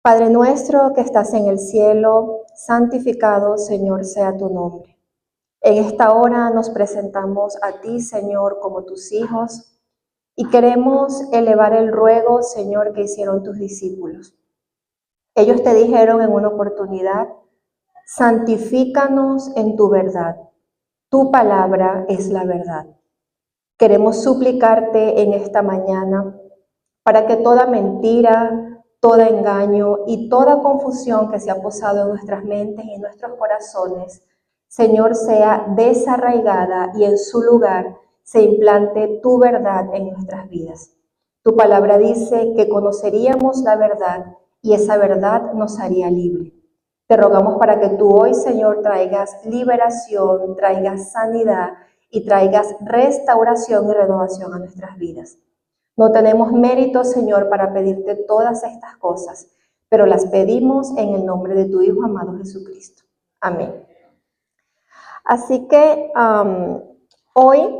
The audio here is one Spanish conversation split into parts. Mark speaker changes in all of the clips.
Speaker 1: Padre nuestro que estás en el cielo, santificado, Señor, sea tu nombre. En esta hora nos presentamos a ti, Señor, como tus hijos, y queremos elevar el ruego, Señor, que hicieron tus discípulos. Ellos te dijeron en una oportunidad: santifícanos en tu verdad. Tu palabra es la verdad. Queremos suplicarte en esta mañana para que toda mentira, todo engaño y toda confusión que se ha posado en nuestras mentes y en nuestros corazones, Señor, sea desarraigada y en su lugar se implante tu verdad en nuestras vidas. Tu palabra dice que conoceríamos la verdad y esa verdad nos haría libre. Te rogamos para que tú hoy, Señor, traigas liberación, traigas sanidad y traigas restauración y renovación a nuestras vidas. No tenemos mérito, Señor, para pedirte todas estas cosas, pero las pedimos en el nombre de tu Hijo amado Jesucristo. Amén. Así que hoy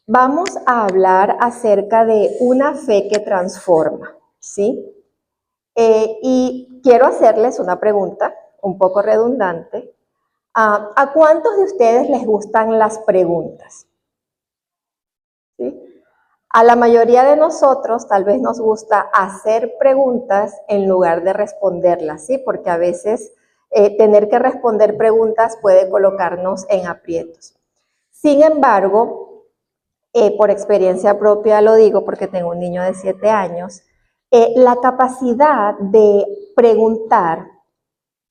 Speaker 1: vamos a hablar acerca de una fe que transforma, ¿sí? Y quiero hacerles una pregunta un poco redundante. ¿A cuántos de ustedes les gustan las preguntas? ¿Sí? A la mayoría de nosotros tal vez nos gusta hacer preguntas en lugar de responderlas, ¿sí? Porque a veces tener que responder preguntas puede colocarnos en aprietos. Sin embargo, por experiencia propia lo digo porque tengo un niño de 7 años, la capacidad de preguntar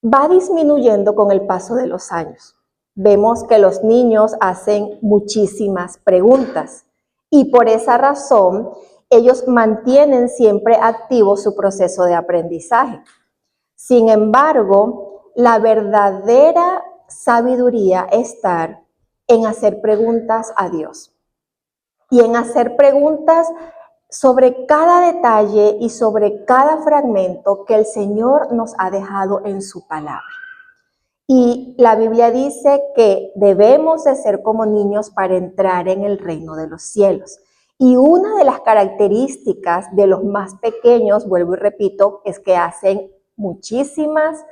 Speaker 1: va disminuyendo con el paso de los años. Vemos que los niños hacen muchísimas preguntas y por esa razón ellos mantienen siempre activo su proceso de aprendizaje. Sin embargo, la verdadera sabiduría está en hacer preguntas a Dios y en hacer preguntas sobre cada detalle y sobre cada fragmento que el Señor nos ha dejado en su palabra. Y la Biblia dice que debemos de ser como niños para entrar en el reino de los cielos. Y una de las características de los más pequeños, vuelvo y repito, es que hacen muchísimas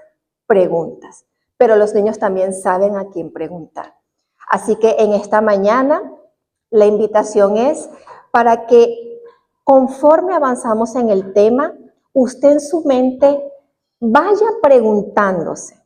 Speaker 1: preguntas. Pero los niños también saben a quién preguntar. Así que en esta mañana la invitación es para que conforme avanzamos en el tema, usted en su mente vaya preguntándose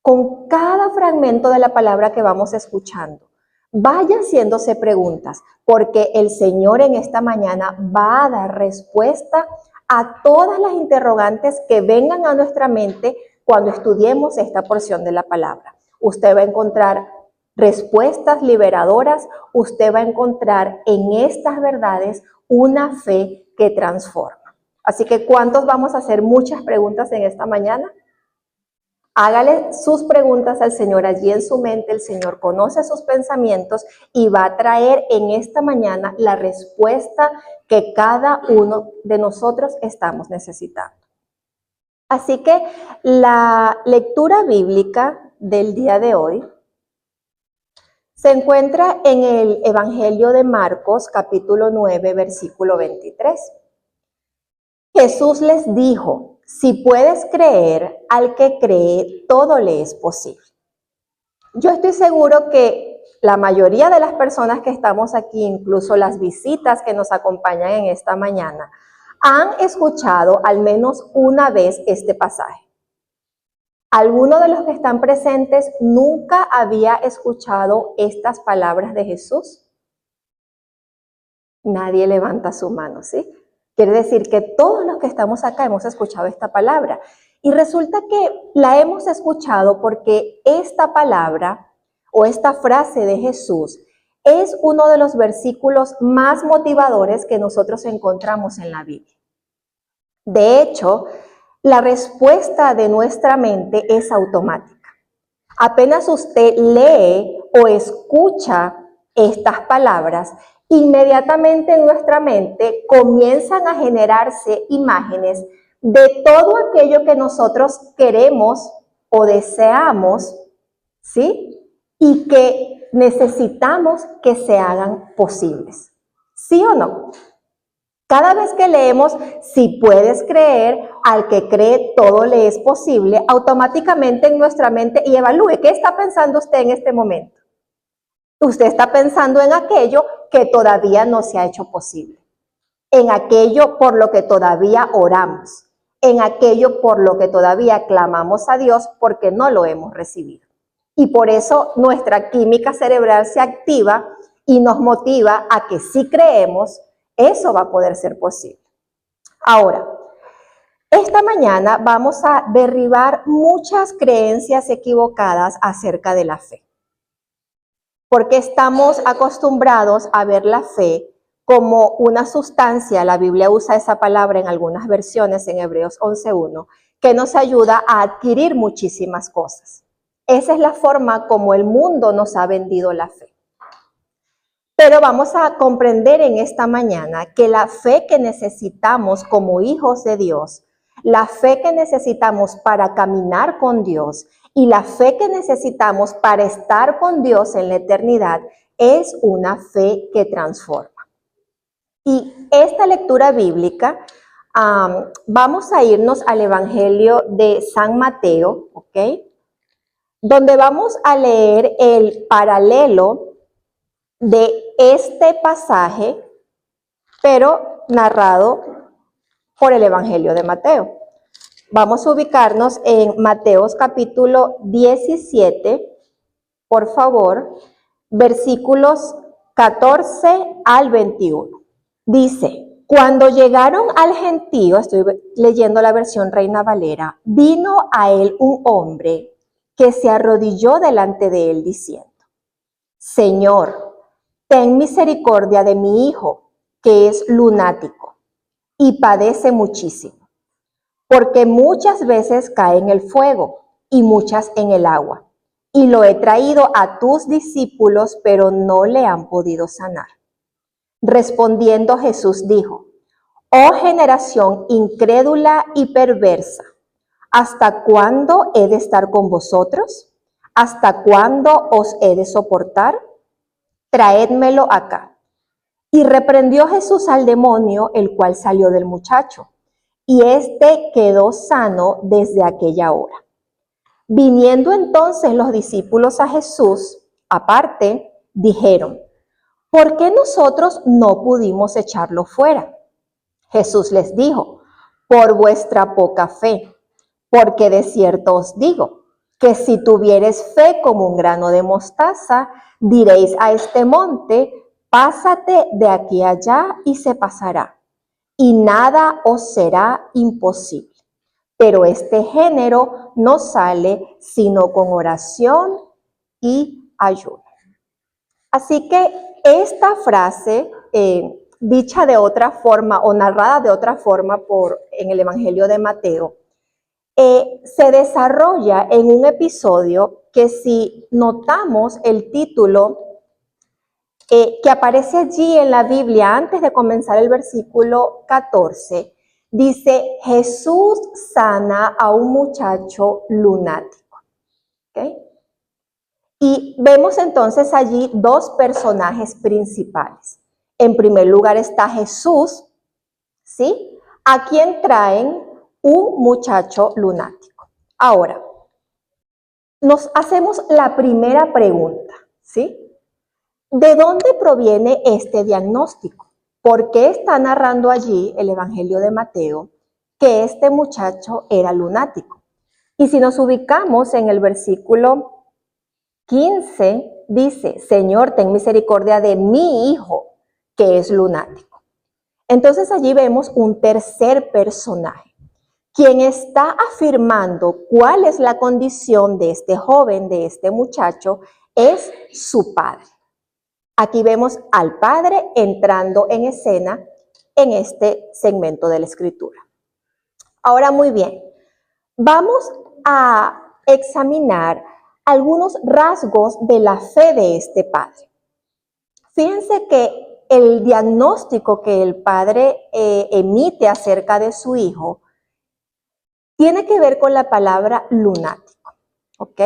Speaker 1: con cada fragmento de la palabra que vamos escuchando. Vaya haciéndose preguntas, porque el Señor en esta mañana va a dar respuesta a todas las interrogantes que vengan a nuestra mente cuando estudiemos esta porción de la palabra. Usted va a encontrar respuestas liberadoras, usted va a encontrar en estas verdades una fe que transforma. Así que, ¿cuántos vamos a hacer muchas preguntas en esta mañana? Hágale sus preguntas al Señor allí en su mente. El Señor conoce sus pensamientos y va a traer en esta mañana la respuesta que cada uno de nosotros estamos necesitando. Así que la lectura bíblica del día de hoy se encuentra en el Evangelio de Marcos, capítulo 9, versículo 23. Jesús les dijo: si puedes creer, al que cree, todo le es posible. Yo estoy seguro que la mayoría de las personas que estamos aquí, incluso las visitas que nos acompañan en esta mañana, han escuchado al menos una vez este pasaje. ¿Alguno de los que están presentes nunca había escuchado estas palabras de Jesús? Nadie levanta su mano, ¿sí? Quiere decir que todos los que estamos acá hemos escuchado esta palabra. Y resulta que la hemos escuchado porque esta palabra o esta frase de Jesús es uno de los versículos más motivadores que nosotros encontramos en la Biblia. De hecho, la respuesta de nuestra mente es automática. Apenas usted lee o escucha estas palabras, inmediatamente en nuestra mente comienzan a generarse imágenes de todo aquello que nosotros queremos o deseamos, ¿sí? Y que necesitamos que se hagan posibles. ¿Sí o no? Cada vez que leemos, si puedes creer, al que cree todo le es posible, automáticamente en nuestra mente, y evalúe, ¿qué está pensando usted en este momento? Usted está pensando en aquello que todavía no se ha hecho posible, en aquello por lo que todavía oramos, en aquello por lo que todavía clamamos a Dios porque no lo hemos recibido. Y por eso nuestra química cerebral se activa y nos motiva a que si creemos, eso va a poder ser posible. Ahora, esta mañana vamos a derribar muchas creencias equivocadas acerca de la fe. Porque estamos acostumbrados a ver la fe como una sustancia, la Biblia usa esa palabra en algunas versiones, en Hebreos 11:1, que nos ayuda a adquirir muchísimas cosas. Esa es la forma como el mundo nos ha vendido la fe. Pero vamos a comprender en esta mañana que la fe que necesitamos como hijos de Dios, la fe que necesitamos para caminar con Dios y la fe que necesitamos para estar con Dios en la eternidad es una fe que transforma. Y esta lectura bíblica, vamos a irnos al Evangelio de San Mateo, ¿ok? Donde vamos a leer el paralelo de este pasaje, pero narrado por el Evangelio de Mateo. Vamos a ubicarnos en Mateos capítulo 17, por favor, versículos 14 al 21. Dice, cuando llegaron al gentío, estoy leyendo la versión Reina Valera, vino a él un hombre que se arrodilló delante de él diciendo, Señor, ten misericordia de mi hijo, que es lunático y padece muchísimo, porque muchas veces cae en el fuego y muchas en el agua. Y lo he traído a tus discípulos, pero no le han podido sanar. Respondiendo Jesús dijo, oh generación incrédula y perversa, ¿hasta cuándo he de estar con vosotros? ¿Hasta cuándo os he de soportar? Traédmelo acá. Y reprendió Jesús al demonio, el cual salió del muchacho, y éste quedó sano desde aquella hora. Viniendo entonces los discípulos a Jesús, aparte, dijeron, ¿por qué nosotros no pudimos echarlo fuera? Jesús les dijo, por vuestra poca fe, porque de cierto os digo, que si tuviereis fe como un grano de mostaza, diréis a este monte, pásate de aquí allá y se pasará, y nada os será imposible. Pero este género no sale sino con oración y ayuno. Así que esta frase, dicha de otra forma o narrada de otra forma en el Evangelio de Mateo, se desarrolla en un episodio que si notamos el título que aparece allí en la Biblia antes de comenzar el versículo 14, dice, Jesús sana a un muchacho lunático. ¿Okay? Y vemos entonces allí dos personajes principales. En primer lugar está Jesús, ¿sí? A quien traen un muchacho lunático. Ahora, nos hacemos la primera pregunta, ¿sí? ¿De dónde proviene este diagnóstico? ¿Por qué está narrando allí el Evangelio de Mateo que este muchacho era lunático? Y si nos ubicamos en el versículo 15, dice, Señor, ten misericordia de mi hijo, que es lunático. Entonces allí vemos un tercer personaje, quien está afirmando cuál es la condición de este joven, de este muchacho, es su padre. Aquí vemos al padre entrando en escena en este segmento de la escritura. Ahora muy bien, vamos a examinar algunos rasgos de la fe de este padre. Fíjense que el diagnóstico que el padre emite acerca de su hijo tiene que ver con la palabra lunático, ¿ok?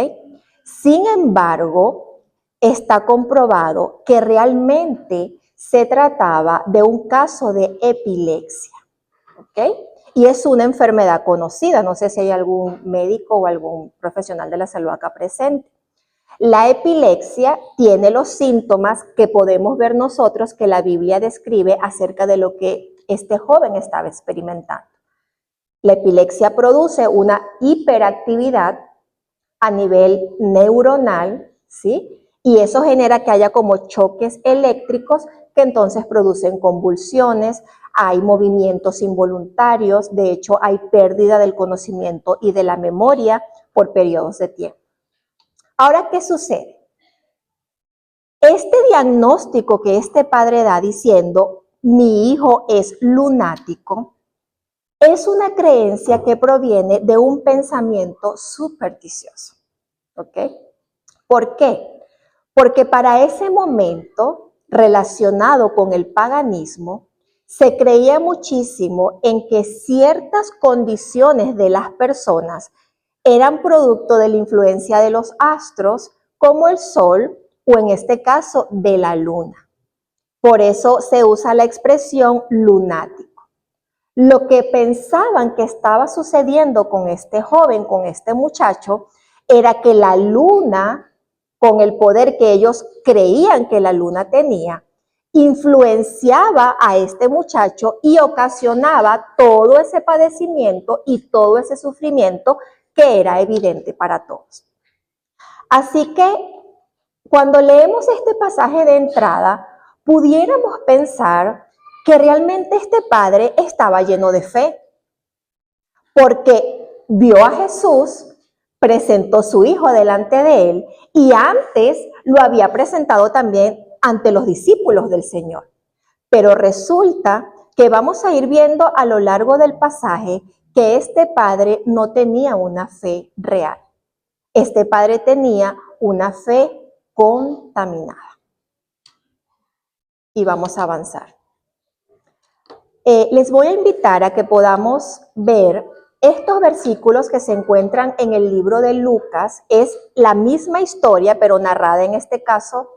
Speaker 1: Sin embargo, está comprobado que realmente Se trataba de un caso de epilepsia, ¿ok? Y es una enfermedad conocida, no sé si hay algún médico o algún profesional de la salud acá presente. La epilepsia tiene los síntomas que podemos ver nosotros que la Biblia describe acerca de lo que este joven estaba experimentando. La epilepsia produce una hiperactividad a nivel neuronal, ¿sí? Y eso genera que haya como choques eléctricos que entonces producen convulsiones, hay movimientos involuntarios, de hecho hay pérdida del conocimiento y de la memoria por periodos de tiempo. Ahora, ¿qué sucede? Este diagnóstico que este padre da diciendo, mi hijo es lunático, es una creencia que proviene de un pensamiento supersticioso, ¿ok? ¿Por qué? Porque para ese momento, relacionado con el paganismo, se creía muchísimo en que ciertas condiciones de las personas eran producto de la influencia de los astros, como el sol o en este caso de la luna. Por eso se usa la expresión lunático. Lo que pensaban que estaba sucediendo con este joven, con este muchacho, era que la luna, con el poder que ellos creían que la luna tenía, influenciaba a este muchacho y ocasionaba todo ese padecimiento y todo ese sufrimiento que era evidente para todos. Así que cuando leemos este pasaje de entrada, pudiéramos pensar que realmente este padre estaba lleno de fe, porque vio a Jesús, presentó su hijo delante de él y antes lo había presentado también ante los discípulos del Señor. Pero resulta que vamos a ir viendo a lo largo del pasaje que este padre no tenía una fe real. Este padre tenía una fe contaminada. Y vamos a avanzar. Les voy a invitar a que podamos ver estos versículos que se encuentran en el libro de Lucas. Es la misma historia, pero narrada en este caso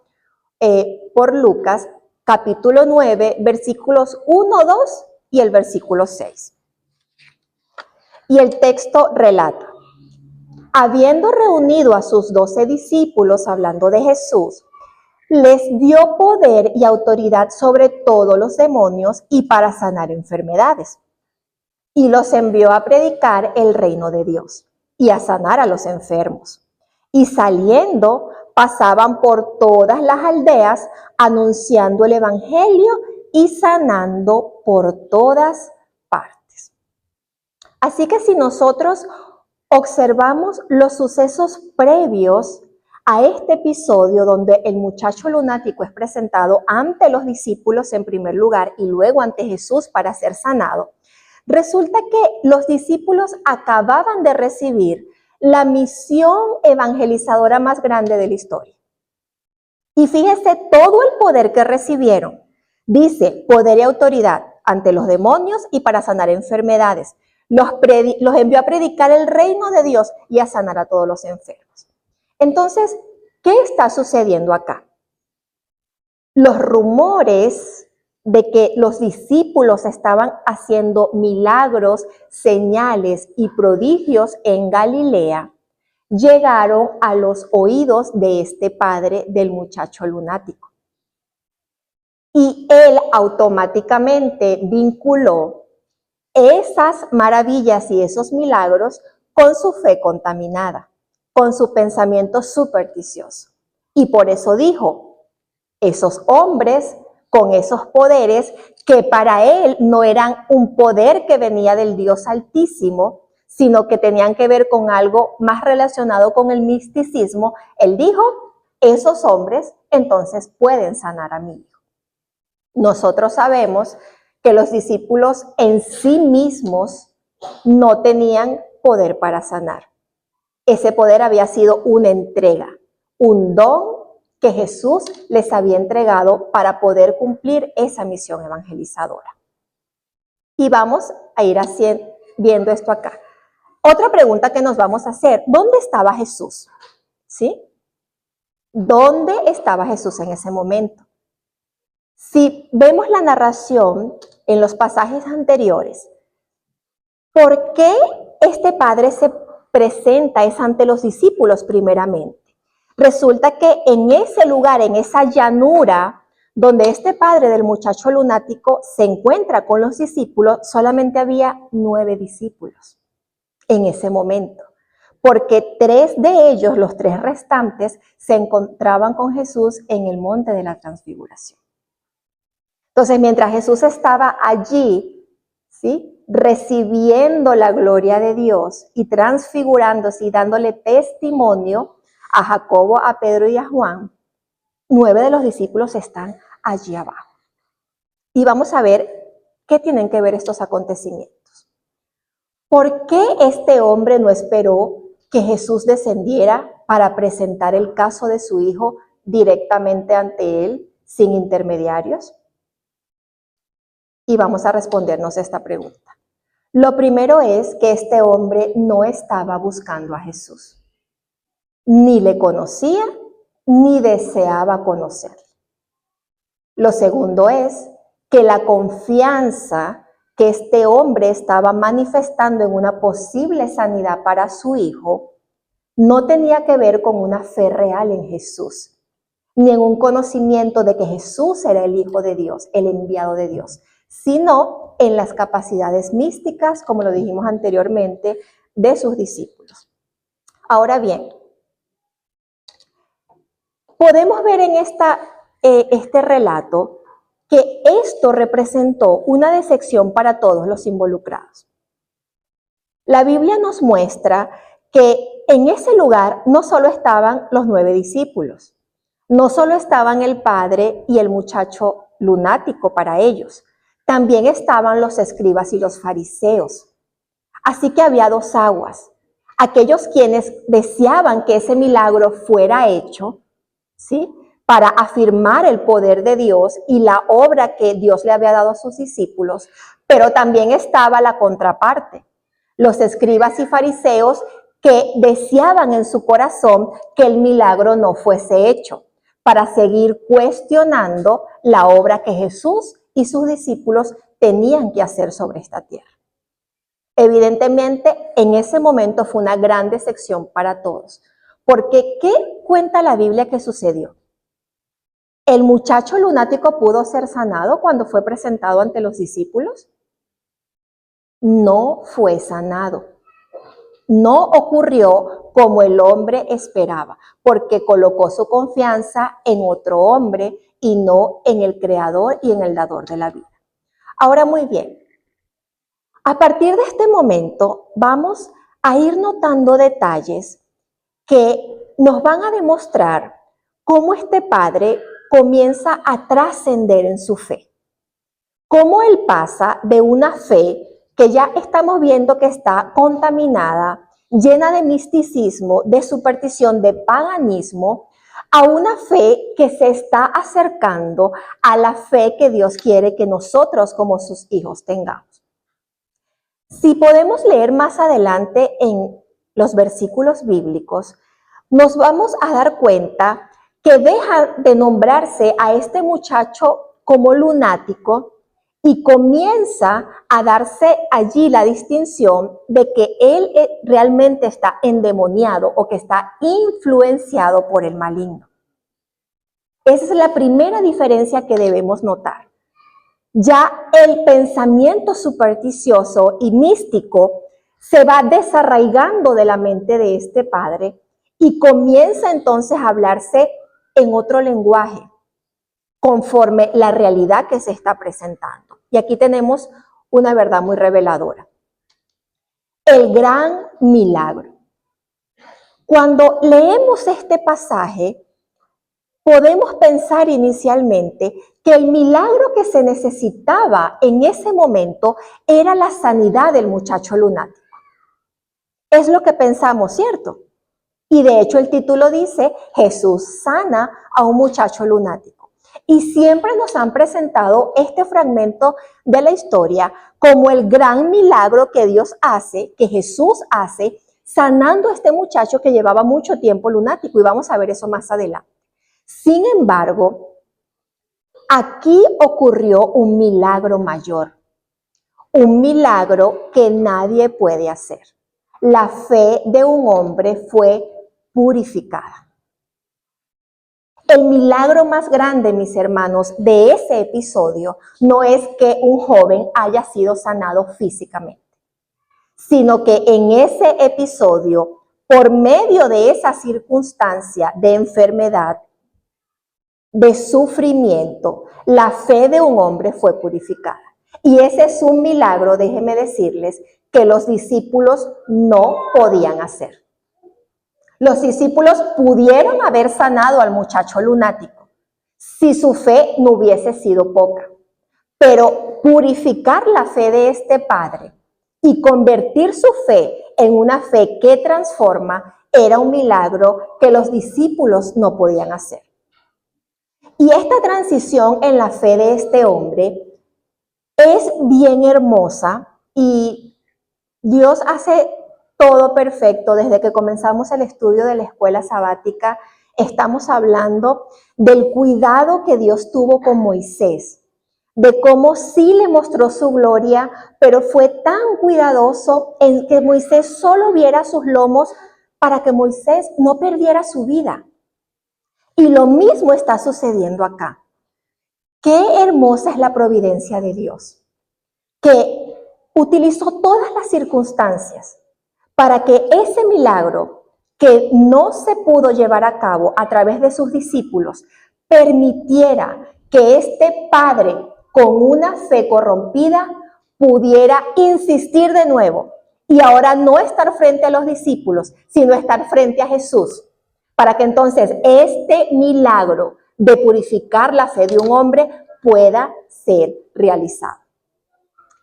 Speaker 1: por Lucas, capítulo 9, versículos 1, 2 y el versículo 6. Y el texto relata: habiendo reunido a sus 12 discípulos, hablando de Jesús, les dio poder y autoridad sobre todos los demonios y para sanar enfermedades. Y los envió a predicar el reino de Dios y a sanar a los enfermos. Y saliendo, pasaban por todas las aldeas, anunciando el evangelio y sanando por todas partes. Así que si nosotros observamos los sucesos previos a este episodio donde el muchacho lunático es presentado ante los discípulos en primer lugar y luego ante Jesús para ser sanado, resulta que los discípulos acababan de recibir la misión evangelizadora más grande de la historia. Y fíjese todo el poder que recibieron. Dice, poder y autoridad ante los demonios y para sanar enfermedades. Los envió a predicar el reino de Dios y a sanar a todos los enfermos. Entonces, ¿qué está sucediendo acá? Los rumores de que los discípulos estaban haciendo milagros, señales y prodigios en Galilea llegaron a los oídos de este padre del muchacho lunático. Y él automáticamente vinculó esas maravillas y esos milagros con su fe contaminada, con su pensamiento supersticioso. Y por eso dijo, esos hombres con esos poderes que para él no eran un poder que venía del Dios Altísimo, sino que tenían que ver con algo más relacionado con el misticismo, él dijo, esos hombres entonces pueden sanar a mi hijo. Nosotros sabemos que los discípulos en sí mismos no tenían poder para sanar. Ese poder había sido una entrega, un don que Jesús les había entregado para poder cumplir esa misión evangelizadora. Y vamos a ir viendo esto acá. Otra pregunta que nos vamos a hacer, ¿dónde estaba Jesús? ¿Sí? ¿Dónde estaba Jesús en ese momento? Si vemos la narración en los pasajes anteriores, ¿por qué este padre se presenta es ante los discípulos primeramente? Resulta que en ese lugar, en esa llanura, donde este padre del muchacho lunático se encuentra con los discípulos, solamente había 9 discípulos en ese momento, porque 3 de ellos, los 3 restantes, se encontraban con Jesús en el monte de la transfiguración. Entonces, mientras Jesús estaba allí, ¿sí?, recibiendo la gloria de Dios y transfigurándose y dándole testimonio a Jacobo, a Pedro y a Juan, 9 de los discípulos están allí abajo. Y vamos a ver qué tienen que ver estos acontecimientos. ¿Por qué este hombre no esperó que Jesús descendiera para presentar el caso de su hijo directamente ante él, sin intermediarios? Y vamos a respondernos esta pregunta. Lo primero es que este hombre no estaba buscando a Jesús. Ni le conocía, ni deseaba conocerle. Lo segundo es que la confianza que este hombre estaba manifestando en una posible sanidad para su hijo no tenía que ver con una fe real en Jesús, ni en un conocimiento de que Jesús era el Hijo de Dios, el enviado de Dios, sino en las capacidades místicas, como lo dijimos anteriormente, de sus discípulos. Ahora bien, podemos ver en este relato que esto representó una decepción para todos los involucrados. La Biblia nos muestra que en ese lugar no solo estaban los 9 discípulos, no solo estaban el padre y el muchacho lunático para ellos, también estaban los escribas y los fariseos. Así que había 2 aguas. Aquellos quienes deseaban que ese milagro fuera hecho, ¿sí?, para afirmar el poder de Dios y la obra que Dios le había dado a sus discípulos, pero también estaba la contraparte, los escribas y fariseos que deseaban en su corazón que el milagro no fuese hecho, para seguir cuestionando la obra que Jesús y sus discípulos tenían que hacer sobre esta tierra. Evidentemente, en ese momento fue una gran decepción para todos, porque ¿qué cuenta la Biblia que sucedió? ¿El muchacho lunático pudo ser sanado cuando fue presentado ante los discípulos? No fue sanado. No ocurrió como el hombre esperaba, porque colocó su confianza en otro hombre y no en el Creador y en el dador de la vida. Ahora, muy bien, a partir de este momento vamos a ir notando detalles que nos van a demostrar cómo este padre comienza a trascender en su fe. Cómo él pasa de una fe que ya estamos viendo que está contaminada, llena de misticismo, de superstición, de paganismo, a una fe que se está acercando a la fe que Dios quiere que nosotros como sus hijos tengamos. Si podemos leer más adelante en los versículos bíblicos, nos vamos a dar cuenta que deja de nombrarse a este muchacho como lunático y comienza a darse allí la distinción de que él realmente está endemoniado o que está influenciado por el maligno. Esa es la primera diferencia que debemos notar. Ya el pensamiento supersticioso y místico se va desarraigando de la mente de este padre y comienza entonces a hablarse en otro lenguaje, conforme la realidad que se está presentando. Y aquí tenemos una verdad muy reveladora. El gran milagro. Cuando leemos este pasaje, podemos pensar inicialmente que el milagro que se necesitaba en ese momento era la sanidad del muchacho lunático. Es lo que pensamos, ¿cierto? Y de hecho el título dice, Jesús sana a un muchacho lunático. Y siempre nos han presentado este fragmento de la historia como el gran milagro que Dios hace, que Jesús hace, sanando a este muchacho que llevaba mucho tiempo lunático. Y vamos a ver eso más adelante. Sin embargo, Aquí ocurrió un milagro mayor, un milagro que nadie puede hacer. La fe de un hombre fue purificada. El milagro más grande, mis hermanos, de ese episodio no es que un joven haya sido sanado físicamente, sino que en ese episodio, por medio de esa circunstancia de enfermedad, de sufrimiento, la fe de un hombre fue purificada. Y ese es un milagro, déjenme decirles, que los discípulos no podían hacer. Los discípulos pudieron haber sanado al muchacho lunático si su fe no hubiese sido poca. Pero purificar la fe de este padre y convertir su fe en una fe que transforma era un milagro que los discípulos no podían hacer. Y esta transición en la fe de este hombre es bien hermosa y Dios hace todo perfecto. Desde que comenzamos el estudio de la escuela sabática, estamos hablando del cuidado que Dios tuvo con Moisés, de cómo sí le mostró su gloria, pero fue tan cuidadoso en que Moisés solo viera sus lomos para que Moisés no perdiera su vida. Y lo mismo está sucediendo acá. Qué hermosa es la providencia de Dios, que utilizó todas las circunstancias para que ese milagro que no se pudo llevar a cabo a través de sus discípulos permitiera que este padre con una fe corrompida pudiera insistir de nuevo y ahora no estar frente a los discípulos, sino estar frente a Jesús, para que entonces este milagro de purificar la fe de un hombre pueda ser realizado.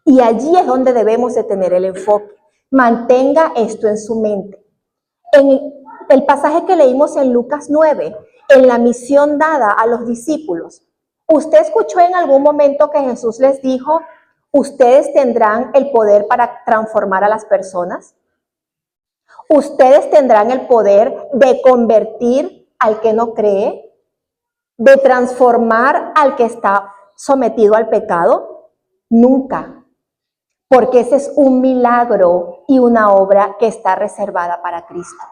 Speaker 1: Y allí es donde debemos de tener el enfoque. Mantenga esto en su mente. En el pasaje que leímos en Lucas 9, en la misión dada a los discípulos, ¿usted escuchó en algún momento que Jesús les dijo, ustedes tendrán el poder para transformar a las personas? ¿Ustedes tendrán el poder de convertir al que no cree? ¿De transformar al que está sometido al pecado? Nunca. Porque ese es un milagro y una obra que está reservada para Cristo.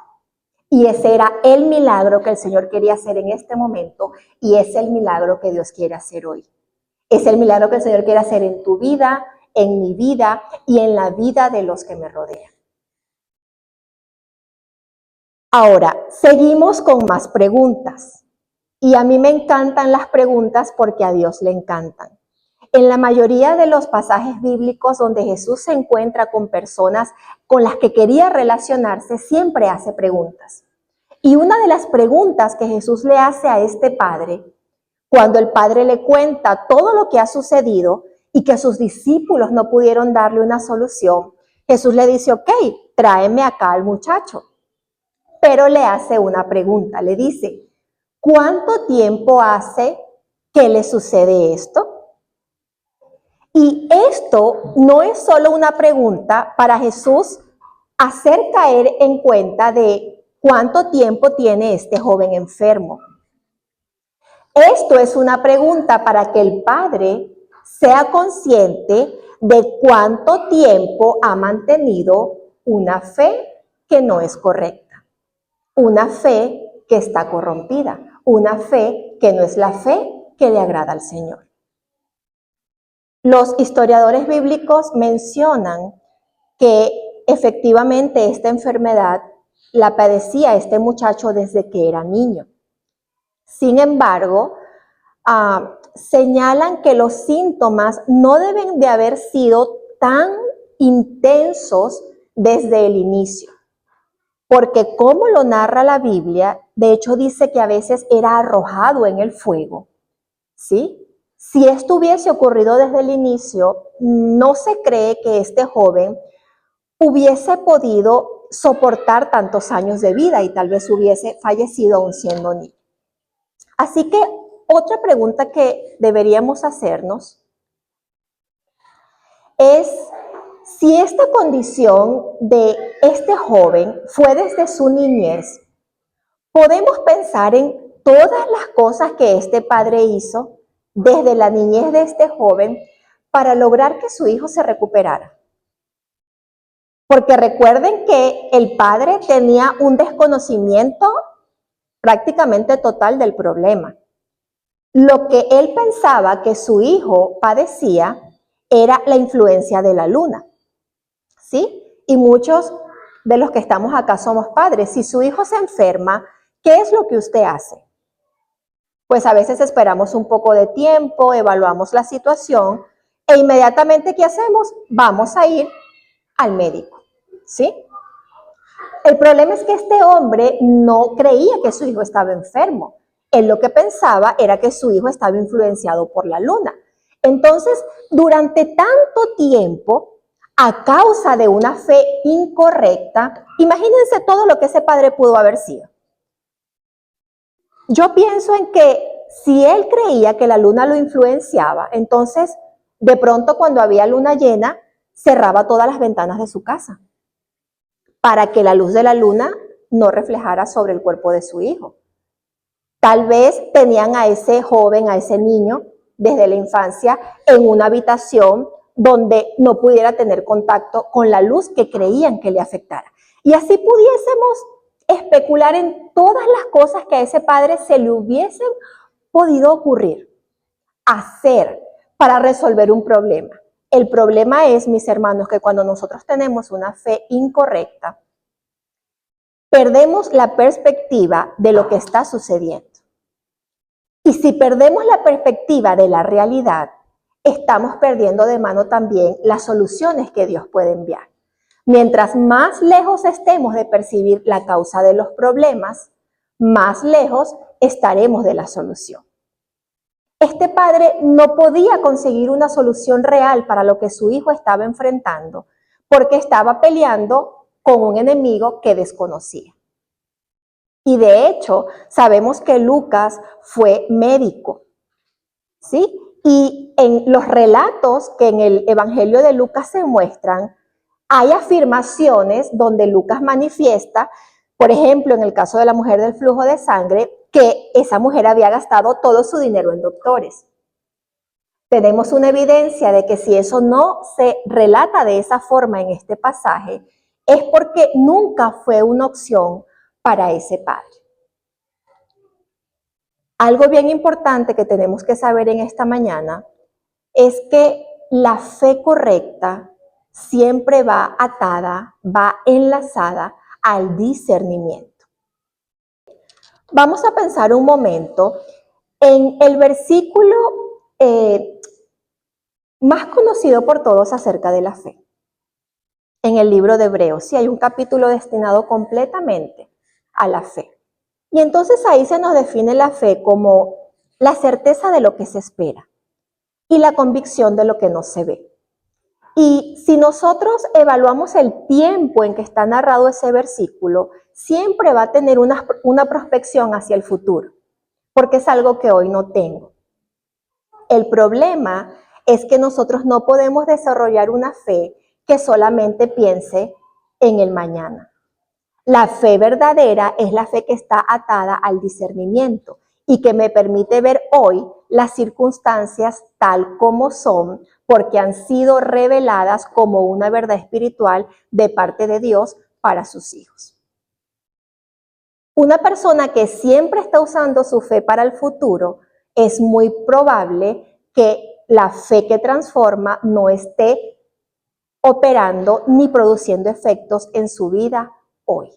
Speaker 1: Y ese era el milagro que el Señor quería hacer en este momento y es el milagro que Dios quiere hacer hoy. Es el milagro que el Señor quiere hacer en tu vida, en mi vida y en la vida de los que me rodean. Ahora, seguimos con más preguntas. Y a mí me encantan las preguntas porque a Dios le encantan. En la mayoría de los pasajes bíblicos donde Jesús se encuentra con personas con las que quería relacionarse, siempre hace preguntas. Y una de las preguntas que Jesús le hace a este padre, cuando el padre le cuenta todo lo que ha sucedido y que sus discípulos no pudieron darle una solución, Jesús le dice, ok, tráeme acá al muchacho. Pero le hace una pregunta, le dice, ¿cuánto tiempo hace que le sucede esto? Y esto no es solo una pregunta para Jesús hacer caer en cuenta de cuánto tiempo tiene este joven enfermo. Esto es una pregunta para que el padre sea consciente de cuánto tiempo ha mantenido una fe que no es correcta, una fe que está corrompida, una fe que no es la fe que le agrada al Señor. Los historiadores bíblicos mencionan que efectivamente esta enfermedad la padecía este muchacho desde que era niño. Sin embargo, señalan que los síntomas no deben de haber sido tan intensos desde el inicio, porque como lo narra la Biblia, de hecho dice que a veces era arrojado en el fuego, ¿sí? Si esto hubiese ocurrido desde el inicio, no se cree que este joven hubiese podido soportar tantos años de vida y tal vez hubiese fallecido aún siendo niño. Así que otra pregunta que deberíamos hacernos es si esta condición de este joven fue desde su niñez. Podemos pensar en todas las cosas que este padre hizo desde la niñez de este joven para lograr que su hijo se recuperara. Porque recuerden que el padre tenía un desconocimiento prácticamente total del problema. Lo que él pensaba que su hijo padecía era la influencia de la luna, ¿sí? Y muchos de los que estamos acá somos padres. Si su hijo se enferma, ¿qué es lo que usted hace? Pues a veces esperamos un poco de tiempo, evaluamos la situación e inmediatamente, ¿qué hacemos? Vamos a ir al médico, ¿sí? El problema es que este hombre no creía que su hijo estaba enfermo. Él lo que pensaba era que su hijo estaba influenciado por la luna. Entonces, durante tanto tiempo, a causa de una fe incorrecta, imagínense todo lo que ese padre pudo haber sido. Yo pienso en que si él creía que la luna lo influenciaba, entonces, de pronto cuando había luna llena, cerraba todas las ventanas de su casa para que la luz de la luna no reflejara sobre el cuerpo de su hijo. Tal vez tenían a ese joven, a ese niño, desde la infancia, en una habitación donde no pudiera tener contacto con la luz que creían que le afectara. Y así pudiésemos especular en todas las cosas que a ese padre se le hubiesen podido ocurrir, hacer para resolver un problema. El problema es, mis hermanos, que cuando nosotros tenemos una fe incorrecta, perdemos la perspectiva de lo que está sucediendo. Y si perdemos la perspectiva de la realidad, estamos perdiendo de mano también las soluciones que Dios puede enviar. Mientras más lejos estemos de percibir la causa de los problemas, más lejos estaremos de la solución. Este padre no podía conseguir una solución real para lo que su hijo estaba enfrentando, porque estaba peleando con un enemigo que desconocía. Y de hecho, sabemos que Lucas fue médico, ¿sí? Y en los relatos que en el Evangelio de Lucas se muestran, hay afirmaciones donde Lucas manifiesta, por ejemplo, en el caso de la mujer del flujo de sangre, que esa mujer había gastado todo su dinero en doctores. Tenemos una evidencia de que si eso no se relata de esa forma en este pasaje, es porque nunca fue una opción para ese padre. Algo bien importante que tenemos que saber en esta mañana es que la fe correcta siempre va atada, va enlazada al discernimiento. Vamos a pensar un momento en el versículo más conocido por todos acerca de la fe. En el libro de Hebreos, sí hay un capítulo destinado completamente a la fe. Y entonces ahí se nos define la fe como la certeza de lo que se espera y la convicción de lo que no se ve. Y si nosotros evaluamos el tiempo en que está narrado ese versículo, siempre va a tener una prospección hacia el futuro, porque es algo que hoy no tengo. El problema es que nosotros no podemos desarrollar una fe que solamente piense en el mañana. La fe verdadera es la fe que está atada al discernimiento y que me permite ver hoy las circunstancias tal como son, porque han sido reveladas como una verdad espiritual de parte de Dios para sus hijos. Una persona que siempre está usando su fe para el futuro, es muy probable que la fe que transforma no esté operando ni produciendo efectos en su vida hoy.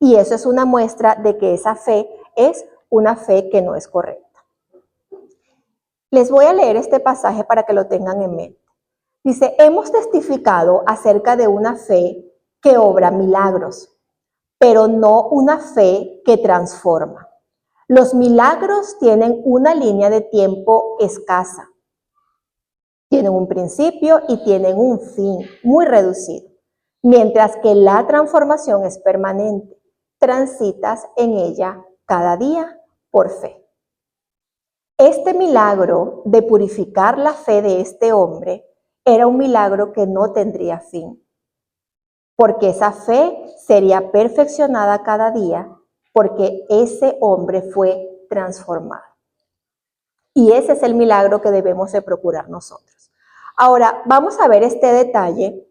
Speaker 1: Y eso es una muestra de que esa fe es una fe que no es correcta. Les voy a leer este pasaje para que lo tengan en mente. Dice, hemos testificado acerca de una fe que obra milagros, pero no una fe que transforma. Los milagros tienen una línea de tiempo escasa. Tienen un principio y tienen un fin muy reducido, mientras que la transformación es permanente. Transitas en ella cada día por fe. Este milagro de purificar la fe de este hombre era un milagro que no tendría fin, porque esa fe sería perfeccionada cada día, porque ese hombre fue transformado. Y ese es el milagro que debemos de procurar nosotros. Ahora, vamos a ver este detalle,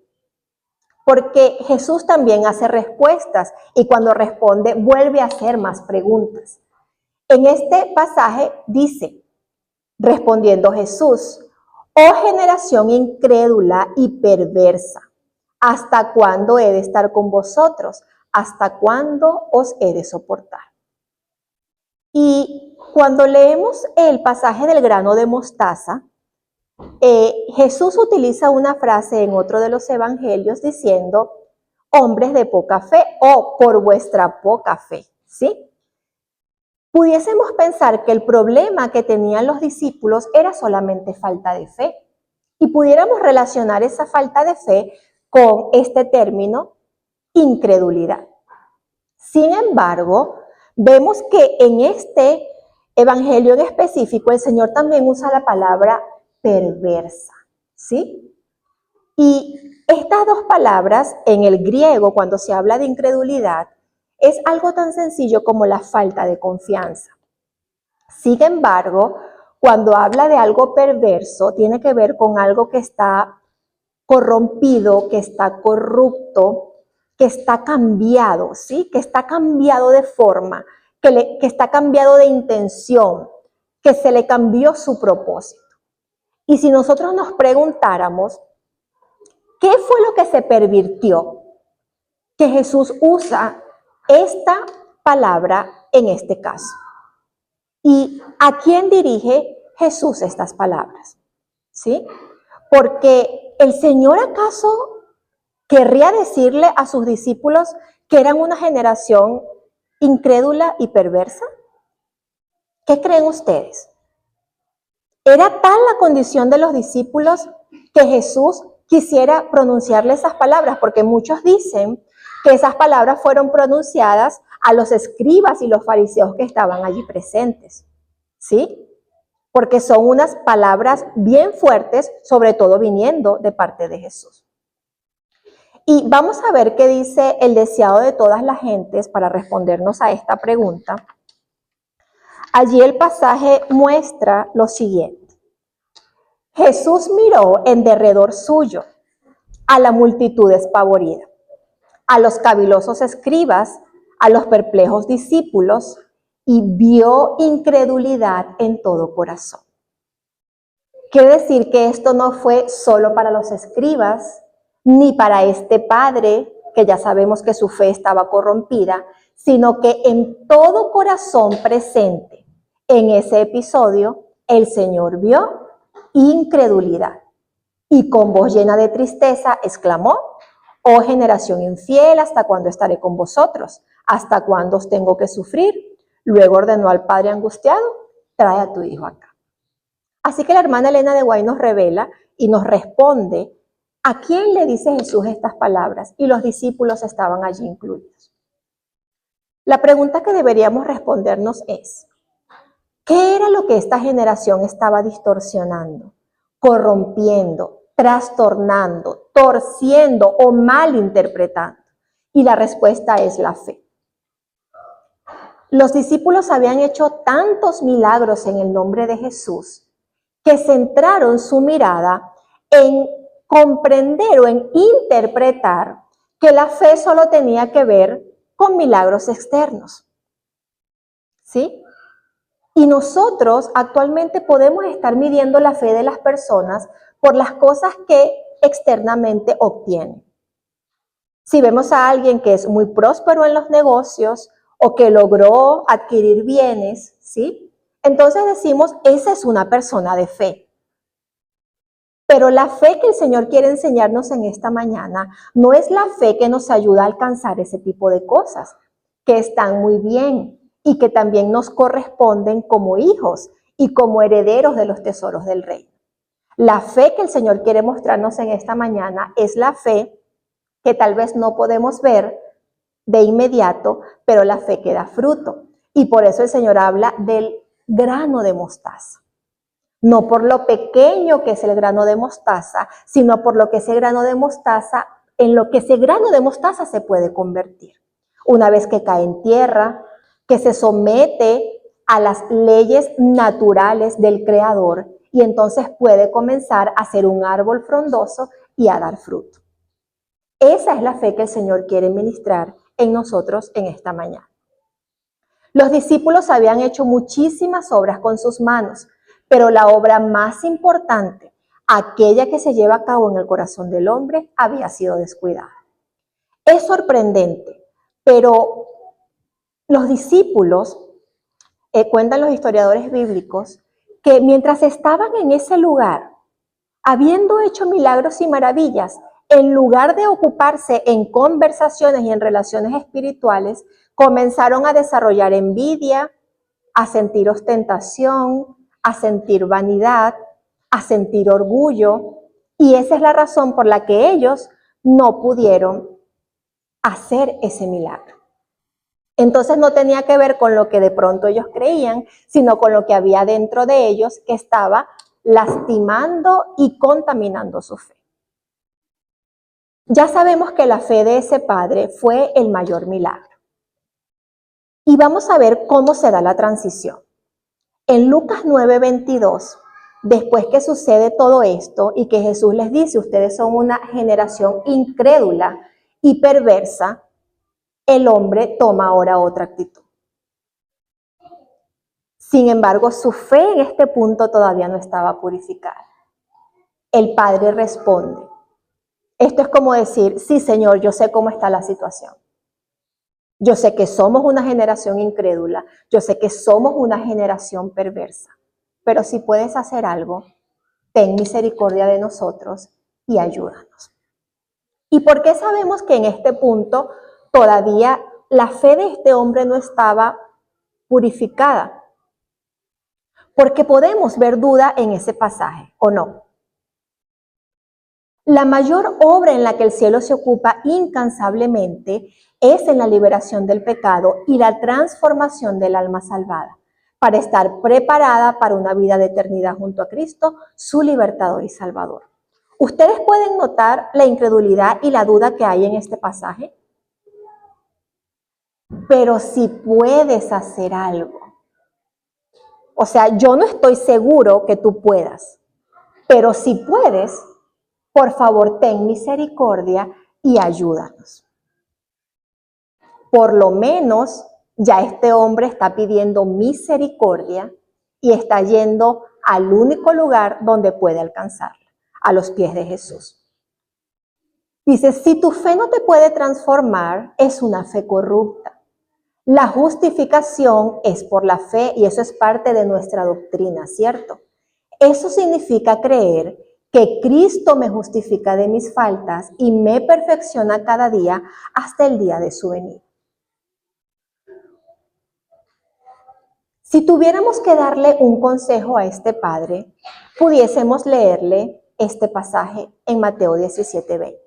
Speaker 1: porque Jesús también hace respuestas y cuando responde vuelve a hacer más preguntas. En este pasaje dice, respondiendo Jesús, oh generación incrédula y perversa, ¿hasta cuándo he de estar con vosotros? ¿Hasta cuándo os he de soportar? Y cuando leemos el pasaje del grano de mostaza, Jesús utiliza una frase en otro de los evangelios diciendo, hombres de poca fe o por vuestra poca fe, ¿sí? Pudiésemos pensar que el problema que tenían los discípulos era solamente falta de fe y pudiéramos relacionar esa falta de fe con este término, incredulidad. Sin embargo, vemos que en este evangelio en específico el Señor también usa la palabra perversa, ¿sí? Y estas dos palabras en el griego, cuando se habla de incredulidad, es algo tan sencillo como la falta de confianza. Sin embargo, cuando habla de algo perverso, tiene que ver con algo que está corrompido, que está corrupto, que está cambiado, ¿sí? Que está cambiado de forma, que está cambiado de intención, que se le cambió su propósito. Y si nosotros nos preguntáramos, ¿qué fue lo que se pervirtió? Que Jesús usa esta palabra en este caso. ¿Y a quién dirige Jesús estas palabras? ¿Sí? Porque el Señor acaso querría decirle a sus discípulos que eran una generación incrédula y perversa. ¿Qué creen ustedes? ¿Era tal la condición de los discípulos que Jesús quisiera pronunciarle esas palabras? Porque muchos dicen que esas palabras fueron pronunciadas a los escribas y los fariseos que estaban allí presentes, ¿sí? Porque son unas palabras bien fuertes, sobre todo viniendo de parte de Jesús. Y vamos a ver qué dice el deseado de todas las gentes para respondernos a esta pregunta. Allí el pasaje muestra lo siguiente. Jesús miró en derredor suyo a la multitud despavorida, a los cavilosos escribas, a los perplejos discípulos, y vio incredulidad en todo corazón. Quiere decir que esto no fue solo para los escribas, ni para este padre, que ya sabemos que su fe estaba corrompida, sino que en todo corazón presente en ese episodio, el Señor vio incredulidad. Y con voz llena de tristeza exclamó, oh generación infiel, ¿hasta cuándo estaré con vosotros? ¿Hasta cuándo os tengo que sufrir? Luego ordenó al padre angustiado, trae a tu hijo acá. Así que la hermana Elena de White nos revela y nos responde a quién le dice Jesús estas palabras, y los discípulos estaban allí incluidos. La pregunta que deberíamos respondernos es, ¿qué era lo que esta generación estaba distorsionando, corrompiendo, trastornando, torciendo o malinterpretando? Y la respuesta es la fe. Los discípulos habían hecho tantos milagros en el nombre de Jesús que centraron su mirada en comprender o en interpretar que la fe solo tenía que ver con milagros externos. ¿Sí? Y nosotros actualmente podemos estar midiendo la fe de las personas por las cosas que externamente obtienen. Si vemos a alguien que es muy próspero en los negocios o que logró adquirir bienes, ¿sí? Entonces decimos, esa es una persona de fe. Pero la fe que el Señor quiere enseñarnos en esta mañana no es la fe que nos ayuda a alcanzar ese tipo de cosas, que están muy bien y que también nos corresponden como hijos y como herederos de los tesoros del reino. La fe que el Señor quiere mostrarnos en esta mañana es la fe que tal vez no podemos ver de inmediato, pero la fe que da fruto. Y por eso el Señor habla del grano de mostaza. No por lo pequeño que es el grano de mostaza, sino por lo que ese grano de mostaza, en lo que ese grano de mostaza se puede convertir. Una vez que cae en tierra, que se somete a las leyes naturales del Creador y entonces puede comenzar a ser un árbol frondoso y a dar fruto. Esa es la fe que el Señor quiere ministrar en nosotros en esta mañana. Los discípulos habían hecho muchísimas obras con sus manos, pero la obra más importante, aquella que se lleva a cabo en el corazón del hombre, había sido descuidada. Es sorprendente, pero los discípulos, cuentan los historiadores bíblicos, que mientras estaban en ese lugar, habiendo hecho milagros y maravillas, en lugar de ocuparse en conversaciones y en relaciones espirituales, comenzaron a desarrollar envidia, a sentir ostentación, a sentir vanidad, a sentir orgullo. Y esa es la razón por la que ellos no pudieron hacer ese milagro. Entonces no tenía que ver con lo que de pronto ellos creían, sino con lo que había dentro de ellos que estaba lastimando y contaminando su fe. Ya sabemos que la fe de ese padre fue el mayor milagro. Y vamos a ver cómo se da la transición. En Lucas 9:22, después que sucede todo esto y que Jesús les dice, ustedes son una generación incrédula y perversa, el hombre toma ahora otra actitud. Sin embargo, su fe en este punto todavía no estaba purificada. El padre responde. Esto es como decir, sí, Señor, yo sé cómo está la situación. Yo sé que somos una generación incrédula, yo sé que somos una generación perversa, pero si puedes hacer algo, ten misericordia de nosotros y ayúdanos. ¿Y por qué sabemos que en este punto todavía la fe de este hombre no estaba purificada? Porque podemos ver duda en ese pasaje, ¿o no? La mayor obra en la que el cielo se ocupa incansablemente es en la liberación del pecado y la transformación del alma salvada, para estar preparada para una vida de eternidad junto a Cristo, su libertador y salvador. ¿Ustedes pueden notar la incredulidad y la duda que hay en este pasaje? Pero si puedes hacer algo. O sea, yo no estoy seguro que tú puedas, pero si puedes, por favor, ten misericordia y ayúdanos. Por lo menos ya este hombre está pidiendo misericordia y está yendo al único lugar donde puede alcanzarla, a los pies de Jesús. Dice, si tu fe no te puede transformar, es una fe corrupta. La justificación es por la fe y eso es parte de nuestra doctrina, ¿cierto? Eso significa creer que Cristo me justifica de mis faltas y me perfecciona cada día hasta el día de su venida. Si tuviéramos que darle un consejo a este padre, pudiésemos leerle este pasaje en Mateo 17:20.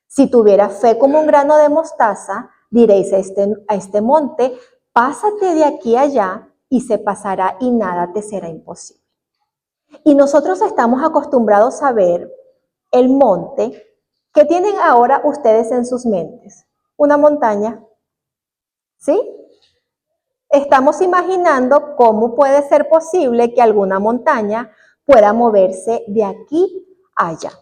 Speaker 1: Si tuviera fe como un grano de mostaza, diréis a este monte, pásate de aquí a allá y se pasará y nada te será imposible. Y nosotros estamos acostumbrados a ver el monte que tienen ahora ustedes en sus mentes. Una montaña, ¿sí? Estamos imaginando cómo puede ser posible que alguna montaña pueda moverse de aquí a allá.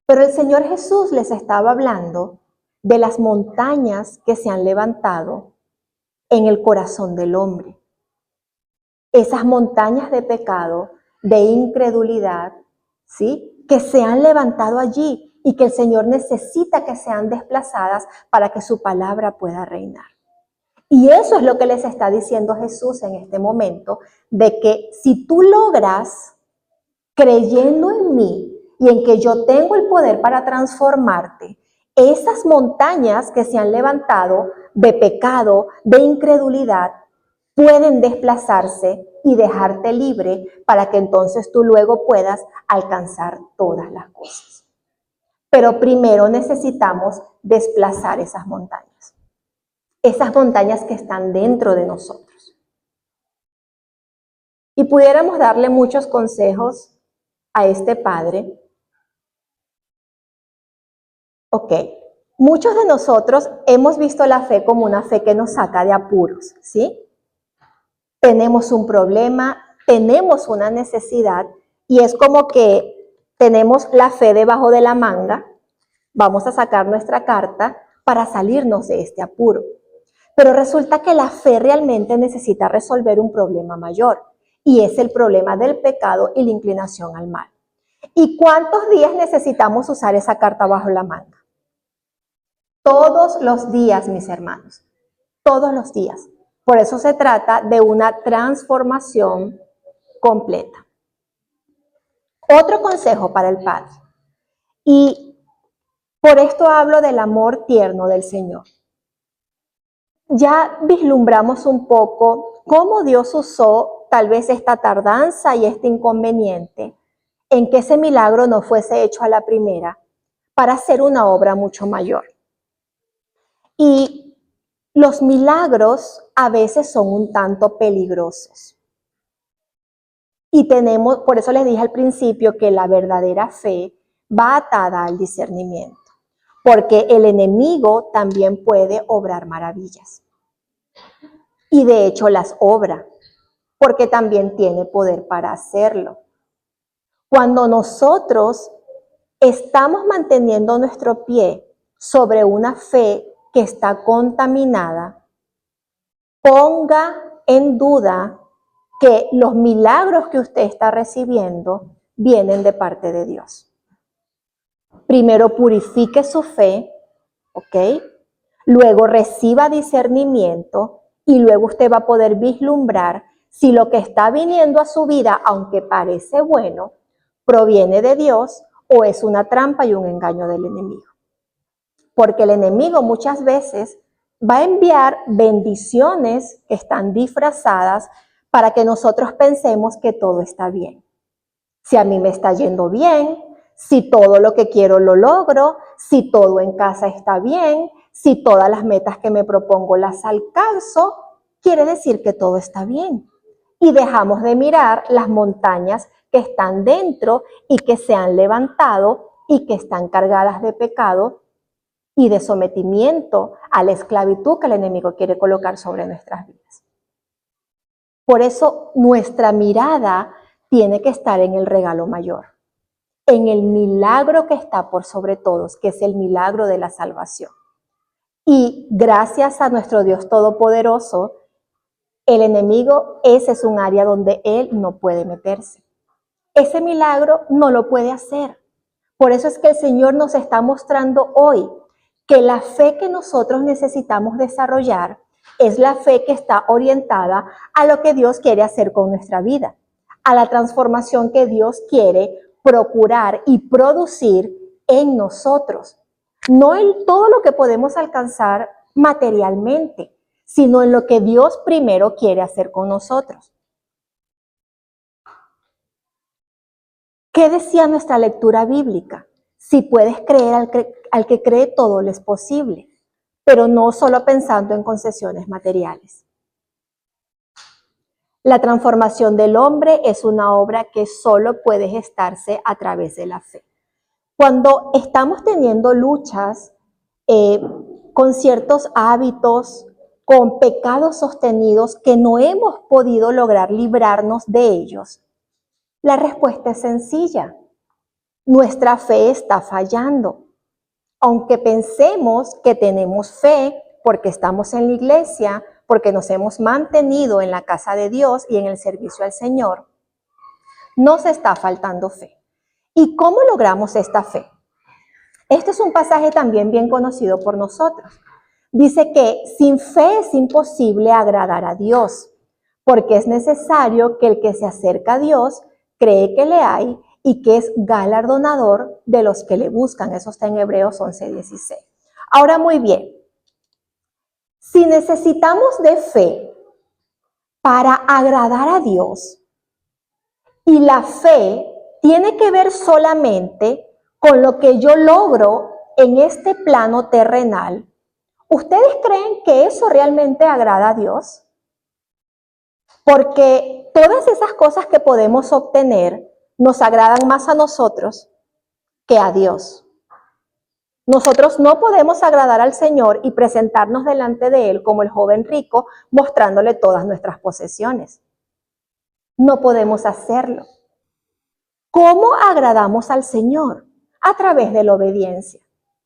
Speaker 1: Pero el Señor Jesús les estaba hablando de las montañas que se han levantado en el corazón del hombre. Esas montañas de pecado, de incredulidad, ¿sí? Que se han levantado allí y que el Señor necesita que sean desplazadas para que su palabra pueda reinar. Y eso es lo que les está diciendo Jesús en este momento, de que si tú logras, creyendo en mí y en que yo tengo el poder para transformarte, esas montañas que se han levantado de pecado, de incredulidad, pueden desplazarse y dejarte libre para que entonces tú luego puedas alcanzar todas las cosas. Pero primero necesitamos desplazar esas montañas que están dentro de nosotros. Y pudiéramos darle muchos consejos a este padre. Ok, muchos de nosotros hemos visto la fe como una fe que nos saca de apuros, ¿sí? tenemos un problema, tenemos una necesidad y es como que tenemos la fe debajo de la manga, vamos a sacar nuestra carta para salirnos de este apuro. Pero resulta que la fe realmente necesita resolver un problema mayor y es el problema del pecado y la inclinación al mal. ¿Y cuántos días necesitamos usar esa carta bajo la manga? Todos los días, mis hermanos, todos los días. Por eso se trata de una transformación completa. Otro consejo para el Padre. Y por esto hablo del amor tierno del Señor. Ya vislumbramos un poco cómo Dios usó tal vez esta tardanza y este inconveniente en que ese milagro no fuese hecho a la primera para hacer una obra mucho mayor. Y los milagros a veces son un tanto peligrosos. Y tenemos, por eso les dije al principio que la verdadera fe va atada al discernimiento, porque el enemigo también puede obrar maravillas. Y de hecho las obra, porque también tiene poder para hacerlo. Cuando nosotros estamos manteniendo nuestro pie sobre una fe que está contaminada, ponga en duda que los milagros que usted está recibiendo vienen de parte de Dios. Primero purifique su fe, ¿ok? Luego reciba discernimiento y luego usted va a poder vislumbrar si lo que está viniendo a su vida, aunque parece bueno, proviene de Dios o es una trampa y un engaño del enemigo. Porque el enemigo muchas veces va a enviar bendiciones que están disfrazadas para que nosotros pensemos que todo está bien. Si a mí me está yendo bien, si todo lo que quiero lo logro, si todo en casa está bien, si todas las metas que me propongo las alcanzo, quiere decir que todo está bien. Y dejamos de mirar las montañas que están dentro y que se han levantado y que están cargadas de pecado y de sometimiento a la esclavitud que el enemigo quiere colocar sobre nuestras vidas. Por eso nuestra mirada tiene que estar en el regalo mayor, en el milagro que está por sobre todos, que es el milagro de la salvación. Y gracias a nuestro Dios Todopoderoso, el enemigo, ese es un área donde él no puede meterse. Ese milagro no lo puede hacer. Por eso es que el Señor nos está mostrando hoy que la fe que nosotros necesitamos desarrollar es la fe que está orientada a lo que Dios quiere hacer con nuestra vida, a la transformación que Dios quiere procurar y producir en nosotros. No en todo lo que podemos alcanzar materialmente, sino en lo que Dios primero quiere hacer con nosotros. ¿Qué decía nuestra lectura bíblica? Si puedes creer al que cree, todo le es posible, pero no solo pensando en concesiones materiales. La transformación del hombre es una obra que solo puede gestarse a través de la fe. Cuando estamos teniendo luchas con ciertos hábitos, con pecados sostenidos que no hemos podido lograr librarnos de ellos, la respuesta es sencilla. Nuestra fe está fallando. Aunque pensemos que tenemos fe porque estamos en la iglesia, porque nos hemos mantenido en la casa de Dios y en el servicio al Señor, nos está faltando fe. ¿Y cómo logramos esta fe? Este es un pasaje también bien conocido por nosotros. Dice que sin fe es imposible agradar a Dios, porque es necesario que el que se acerca a Dios cree que le hay y que es galardonador de los que le buscan. Eso está en Hebreos 11:16. Ahora muy bien, si necesitamos de fe para agradar a Dios y la fe tiene que ver solamente con lo que yo logro en este plano terrenal, ¿ustedes creen que eso realmente agrada a Dios? Porque todas esas cosas que podemos obtener nos agradan más a nosotros que a Dios. Nosotros no podemos agradar al Señor y presentarnos delante de Él como el joven rico, mostrándole todas nuestras posesiones. No podemos hacerlo. ¿Cómo agradamos al Señor? A través de la obediencia,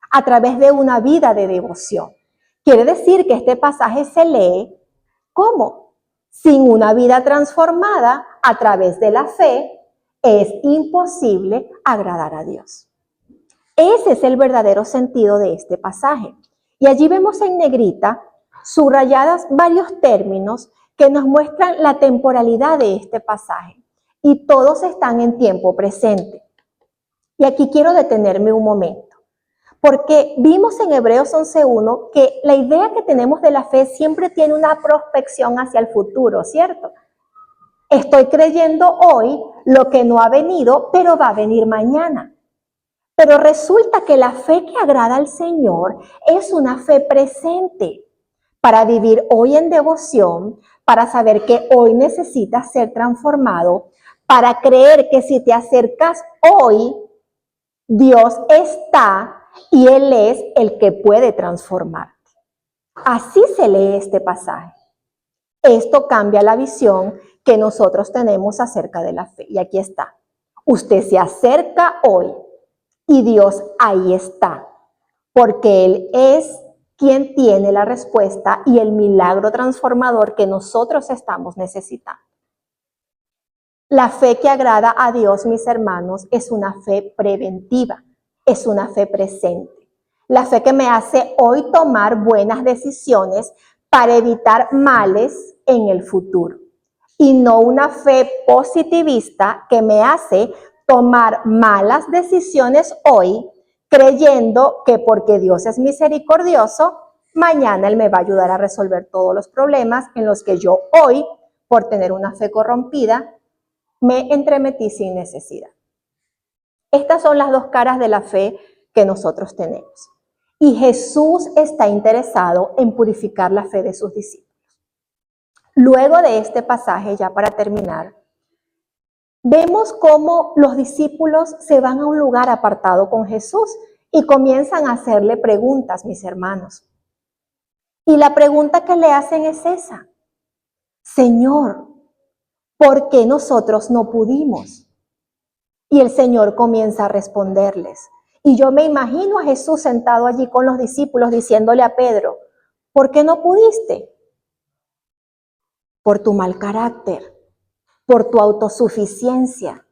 Speaker 1: a través de una vida de devoción. Quiere decir que este pasaje se lee ¿cómo? Sin una vida transformada a través de la fe, es imposible agradar a Dios. Ese es el verdadero sentido de este pasaje. Y allí vemos en negrita subrayadas varios términos que nos muestran la temporalidad de este pasaje. Y todos están en tiempo presente. Y aquí quiero detenerme un momento, porque vimos en Hebreos 11:1 que la idea que tenemos de la fe siempre tiene una prospección hacia el futuro, ¿cierto? Estoy creyendo hoy lo que no ha venido, pero va a venir mañana. Pero resulta que la fe que agrada al Señor es una fe presente para vivir hoy en devoción, para saber que hoy necesitas ser transformado, para creer que si te acercas hoy, Dios está y Él es el que puede transformarte. Así se lee este pasaje. Esto cambia la visión que nosotros tenemos acerca de la fe. Y aquí está. Usted se acerca hoy y Dios ahí está, porque Él es quien tiene la respuesta y el milagro transformador que nosotros estamos necesitando. La fe que agrada a Dios, mis hermanos, es una fe preventiva, es una fe presente. La fe que me hace hoy tomar buenas decisiones para evitar males en el futuro. Y no una fe positivista que me hace tomar malas decisiones hoy, creyendo que porque Dios es misericordioso, mañana Él me va a ayudar a resolver todos los problemas en los que yo hoy, por tener una fe corrompida, me entremetí sin necesidad. Estas son las dos caras de la fe que nosotros tenemos. Y Jesús está interesado en purificar la fe de sus discípulos. Luego de este pasaje, ya para terminar, vemos cómo los discípulos se van a un lugar apartado con Jesús y comienzan a hacerle preguntas, mis hermanos. Y la pregunta que le hacen es esa: Señor, ¿por qué nosotros no pudimos? Y el Señor comienza a responderles. Y yo me imagino a Jesús sentado allí con los discípulos diciéndole a Pedro: ¿por qué no pudiste? Por tu mal carácter, por tu autosuficiencia,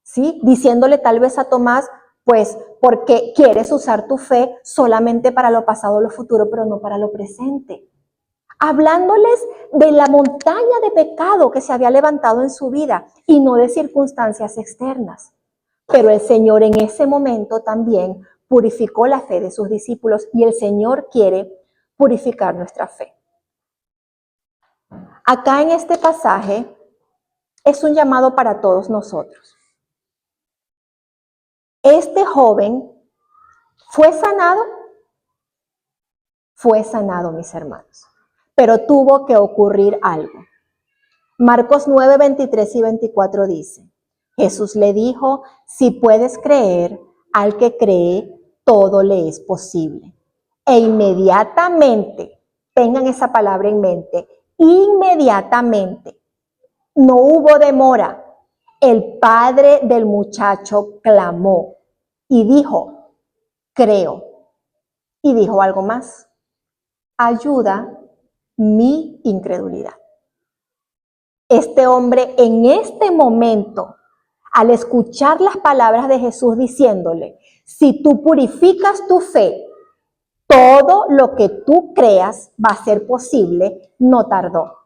Speaker 1: ¿sí? Diciéndole tal vez a Tomás, pues porque quieres usar tu fe solamente para lo pasado o lo futuro, pero no para lo presente. Hablándoles de la montaña de pecado que se había levantado en su vida y no de circunstancias externas. Pero el Señor en ese momento también purificó la fe de sus discípulos y el Señor quiere purificar nuestra fe. Acá en este pasaje es un llamado para todos nosotros. Este joven fue sanado, mis hermanos, pero tuvo que ocurrir algo. Marcos 9, 23 y 24 dice: Jesús le dijo, si puedes creer, al que cree, todo le es posible. E inmediatamente, tengan esa palabra en mente, inmediatamente, no hubo demora. El padre del muchacho clamó y dijo, creo. Y dijo algo más: ayuda mi incredulidad. Este hombre en este momento, al escuchar las palabras de Jesús diciéndole, si tú purificas tu fe, todo lo que tú creas va a ser posible, no tardó.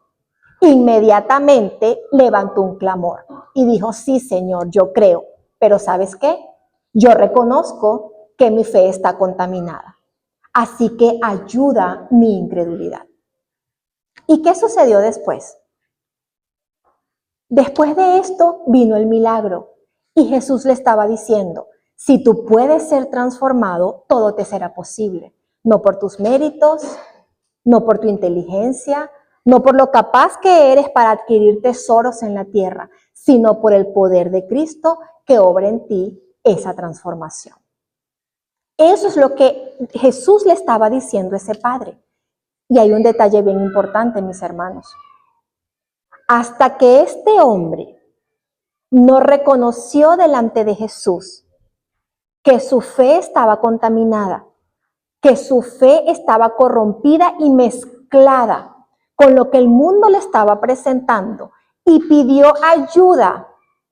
Speaker 1: Inmediatamente levantó un clamor y dijo, sí, Señor, yo creo, pero ¿sabes qué? Yo reconozco que mi fe está contaminada, así que ayuda mi incredulidad. ¿Y qué sucedió después? Después de esto vino el milagro y Jesús le estaba diciendo, si tú puedes ser transformado, todo te será posible. No por tus méritos, no por tu inteligencia, no por lo capaz que eres para adquirir tesoros en la tierra, sino por el poder de Cristo que obra en ti esa transformación. Eso es lo que Jesús le estaba diciendo a ese padre. Y hay un detalle bien importante, mis hermanos. Hasta que este hombre no reconoció delante de Jesús que su fe estaba contaminada, que su fe estaba corrompida y mezclada con lo que el mundo le estaba presentando, y pidió ayuda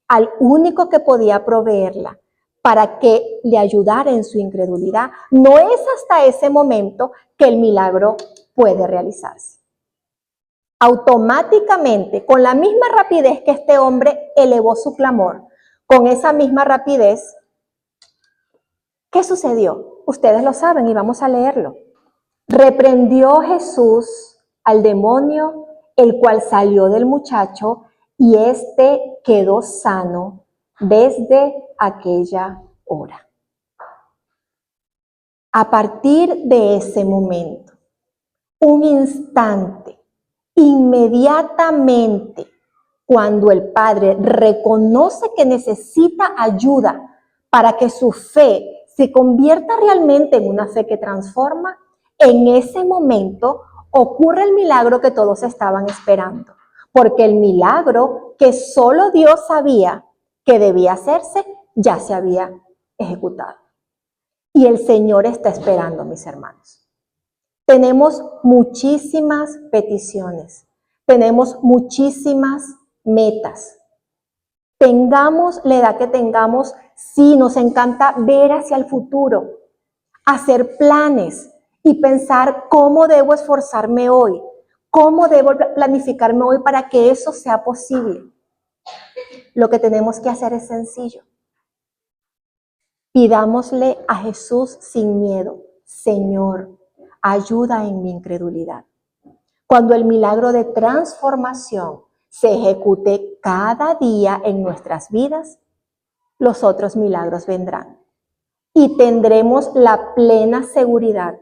Speaker 1: al único que podía proveerla para que le ayudara en su incredulidad. No es hasta ese momento que el milagro puede realizarse. Automáticamente, con la misma rapidez que este hombre elevó su clamor, con esa misma rapidez, ¿qué sucedió? Ustedes lo saben y vamos a leerlo. Reprendió Jesús al demonio, el cual salió del muchacho, y éste quedó sano desde aquella hora. A partir de ese momento, un instante, inmediatamente, cuando el padre reconoce que necesita ayuda para que su fe se convierta realmente en una fe que transforma, en ese momento ocurre el milagro que todos estaban esperando, porque el milagro que solo Dios sabía que debía hacerse ya se había ejecutado. Y el Señor está esperando, mis hermanos. Tenemos muchísimas peticiones, tenemos muchísimas metas. Tengamos la edad que tengamos, sí, nos encanta ver hacia el futuro, hacer planes y pensar cómo debo esforzarme hoy, cómo debo planificarme hoy para que eso sea posible. Lo que tenemos que hacer es sencillo. Pidámosle a Jesús sin miedo: Señor, ayuda en mi incredulidad. Cuando el milagro de transformación se ejecute cada día en nuestras vidas, los otros milagros vendrán. Y tendremos la plena seguridad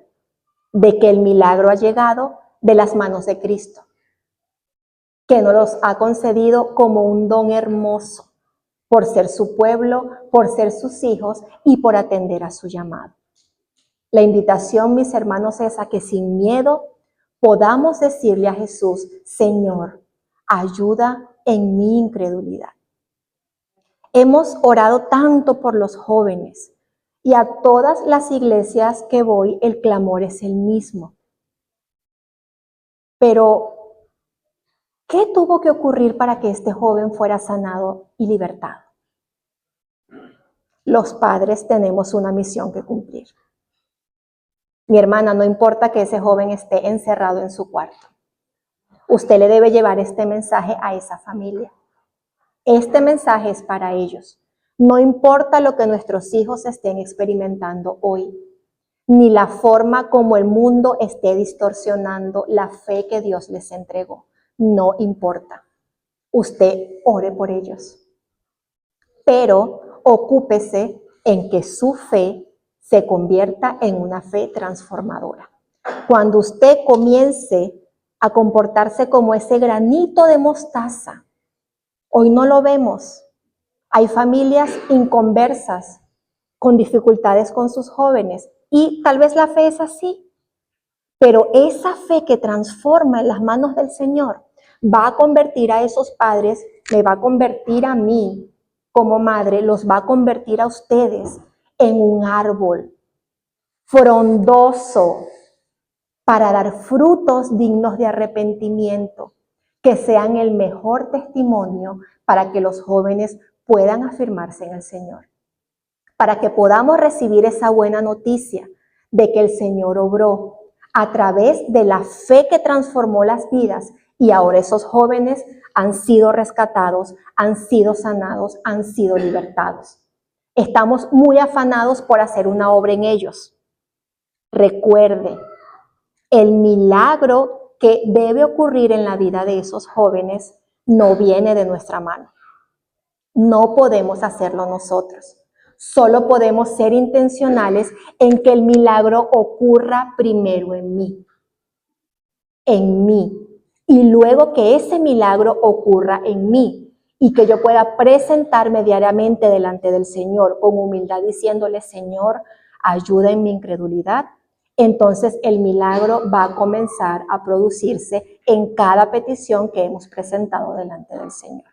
Speaker 1: de que el milagro ha llegado de las manos de Cristo, que nos los ha concedido como un don hermoso, por ser su pueblo, por ser sus hijos y por atender a su llamado. La invitación, mis hermanos, es a que sin miedo podamos decirle a Jesús: Señor, ayuda en mi incredulidad. Hemos orado tanto por los jóvenes, y a todas las iglesias que voy el clamor es el mismo. Pero, ¿qué tuvo que ocurrir para que este joven fuera sanado y libertado? Los padres tenemos una misión que cumplir. Mi hermana, no importa que ese joven esté encerrado en su cuarto. Usted le debe llevar este mensaje a esa familia. Este mensaje es para ellos. No importa lo que nuestros hijos estén experimentando hoy, ni la forma como el mundo esté distorsionando la fe que Dios les entregó. No importa. Usted ore por ellos. Pero ocúpese en que su fe se convierta en una fe transformadora. Cuando usted comience a comportarse como ese granito de mostaza, hoy no lo vemos. Hay familias inconversas, con dificultades con sus jóvenes, y tal vez la fe es así. Pero esa fe que transforma en las manos del Señor va a convertir a esos padres, me va a convertir a mí como madre, los va a convertir a ustedes en un árbol frondoso para dar frutos dignos de arrepentimiento, que sean el mejor testimonio para que los jóvenes puedan afirmarse en el Señor, para que podamos recibir esa buena noticia de que el Señor obró a través de la fe que transformó las vidas, y ahora esos jóvenes han sido rescatados, han sido sanados, han sido libertados. Estamos muy afanados por hacer una obra en ellos. Recuerde, el milagro que debe ocurrir en la vida de esos jóvenes no viene de nuestra mano. No podemos hacerlo nosotros. Solo podemos ser intencionales en que el milagro ocurra primero en mí. Y luego que ese milagro ocurra en mí y que yo pueda presentarme diariamente delante del Señor con humildad diciéndole: Señor, ayuda en mi incredulidad, entonces el milagro va a comenzar a producirse en cada petición que hemos presentado delante del Señor.